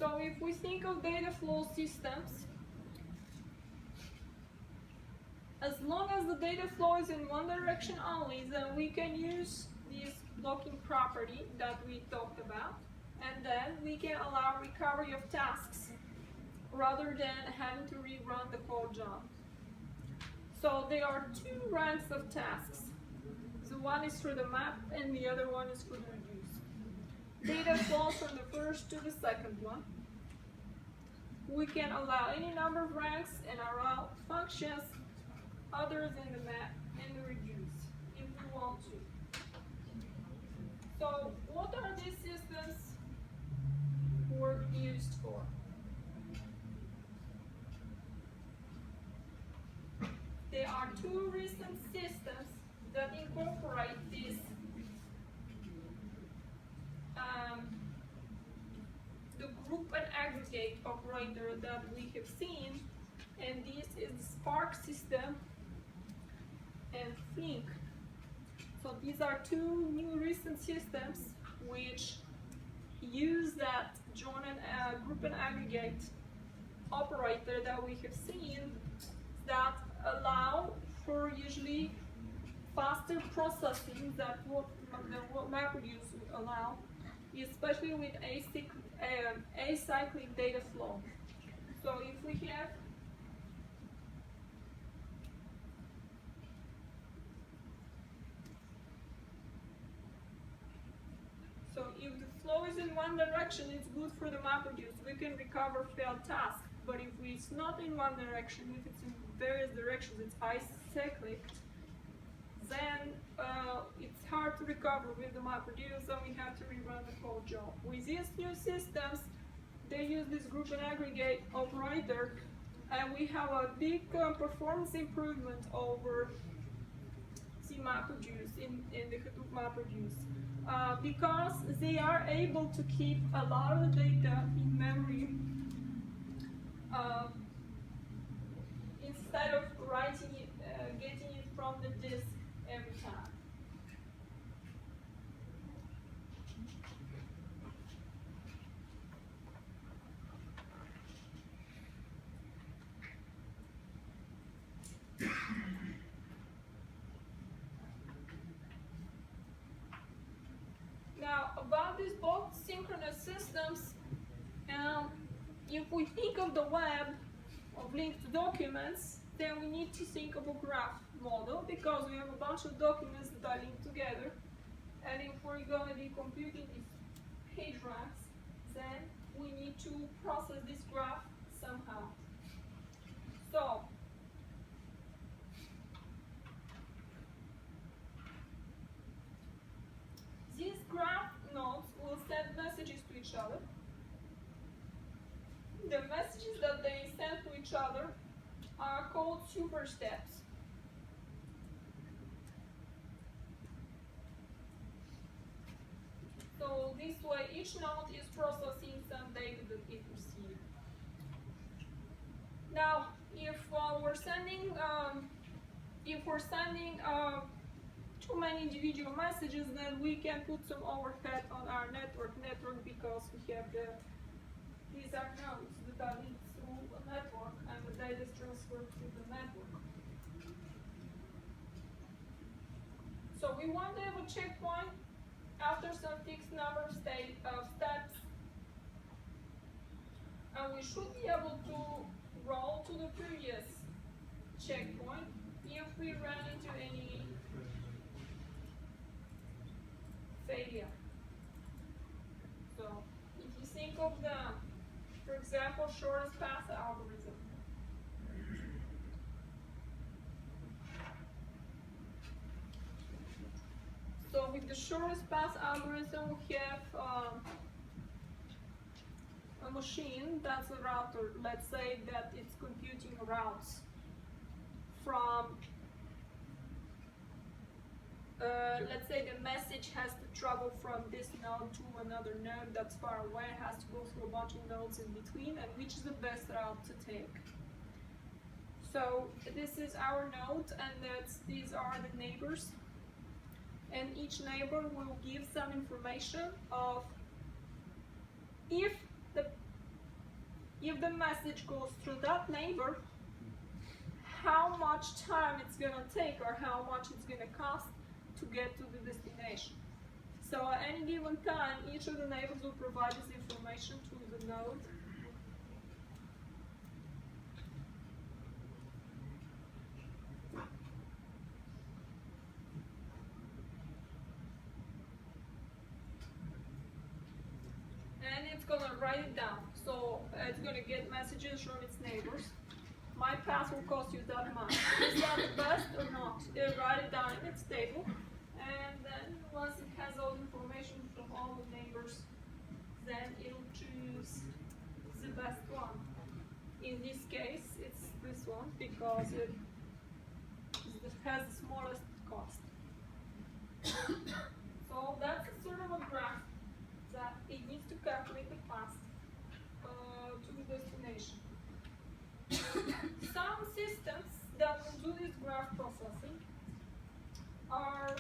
So if we think of data flow systems, as long as the data flow is in one direction only, then we can use this blocking property that we talked about, and then we can allow recovery of tasks rather than having to rerun the code job. So there are two ranks of tasks. So one is for the map and the other one is for the reduce. Data flows from the first to the second one. We can allow any number of ranks and allow functions other than the map and the reduce if we want to. So what are these systems used for? There are two recent systems that incorporate this the group and aggregate operator that we have seen, and this is the Spark system and Flink. So these are two new recent systems which use that join and group and aggregate operator that we have seen, that allow for usually faster processing than what MapReduce would allow, especially with acyclic data flow. So if we have if the flow is in one direction, it's good for the MapReduce. We can recover failed tasks. But if it's not in one direction, if it's in various directions, it's acyclic, then it's hard to recover with the MapReduce, and we have to rerun the code job. With these new systems, they use this group and aggregate operator, and we have a big performance improvement over the MapReduce in the Hadoop MapReduce, because they are able to keep a lot of the data in memory instead of writing it, getting it from the disk every time. Now, about these bulk synchronous systems, if we think of the web of linked documents, then we need to think of a graph model, because we have a bunch of documents that are linked together, and if we're going to be computing these page ranks, then we need to process this graph somehow. So these graph nodes will send messages to each other. The messages that they send to each other are called super steps. So this way, each node is processing some data that it received. Now, if we're sending too many individual messages, then we can put some overhead on our network because we have these are nodes that are linked through a network, and the data is transferred through the network. So we want to have a checkpoint after some fixed number of steps, and we should be able to roll to the previous checkpoint if we run into any failure. So if you think of the, for example, shortest path algorithm. So with the shortest path algorithm, we have a machine that's a router. Let's say that it's computing routes from, let's say the message has to travel from this node to another node that's far away, it has to go through a bunch of nodes in between, and which is the best route to take. So this is our node, and these are the neighbors. And each neighbor will give some information of if the if the message goes through that neighbor, how much time it's gonna take or how much it's gonna cost to get to the destination. So at any given time, each of the neighbors will provide this information to the node. And it's gonna write it down. So it's gonna get messages from its neighbors. My path will cost you that much. Is that the best or not? It'll write it down in its table. And then once it has all the information from all the neighbors, then it'll choose the best one. In this case, it's this one because it has the smallest cost. So that's a sort of a graph that it needs to calculate the path to the destination. Some systems that will do this graph processing are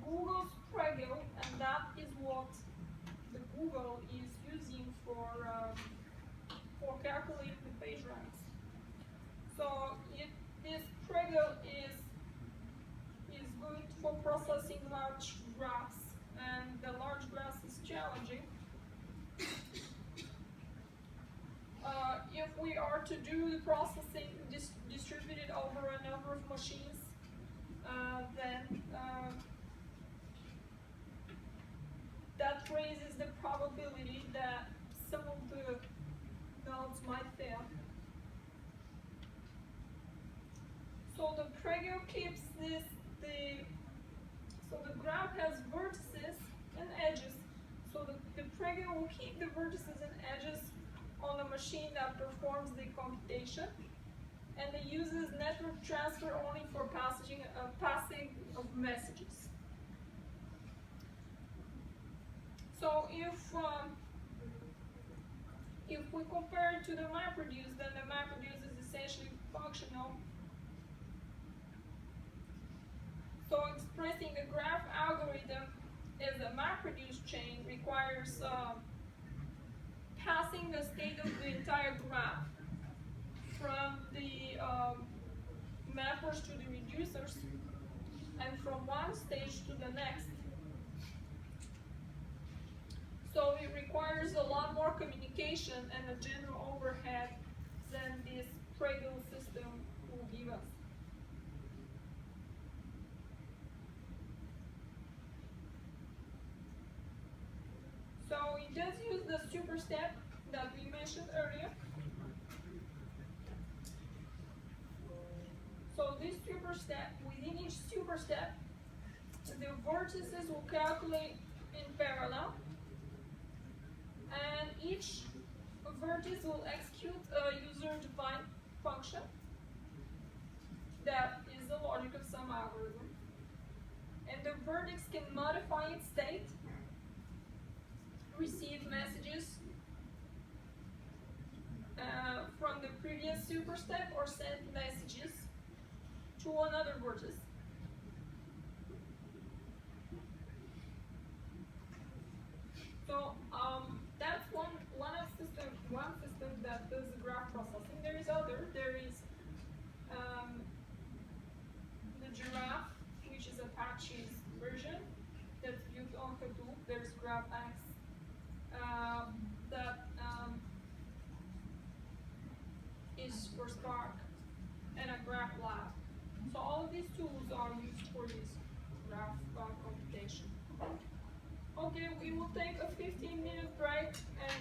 Google's Prego, and that is what the Google is using for calculating the page ranks. So this Prego is good for processing large graphs, and the large graphs is challenging. If we are to do the processing distributed over a number of machines, then that raises the probability that some of the nodes might fail. So the Prego keeps so the graph has vertices and edges. So the Prego will keep the vertices and edges on a machine that performs the computation, and it uses network transfer only for passing of messages. So if we compare it to the MapReduce, then the MapReduce is essentially functional. So expressing a graph algorithm as a MapReduce chain requires passing the state of the entire graph from the mappers to the reducers, and from one stage to the next. So it requires a lot more communication and a general overhead than this Prego system will give us. So it does use the super step that we mentioned earlier. So this super step, within each super step, the vertices will calculate in parallel, and each vertex will execute a user-defined function that is the logic of some algorithm. And the vertex can modify its state, receive messages from the previous super step, or send messages to another vertex. So that's one system that does the graph processing. There is other. There is the Giraffe, which is Apache's version that's built on Hadoop. There's GraphX that is for Spark, and a Graph Lab. So all of these tools are used for this graph computation. Okay, we will take a 15-minute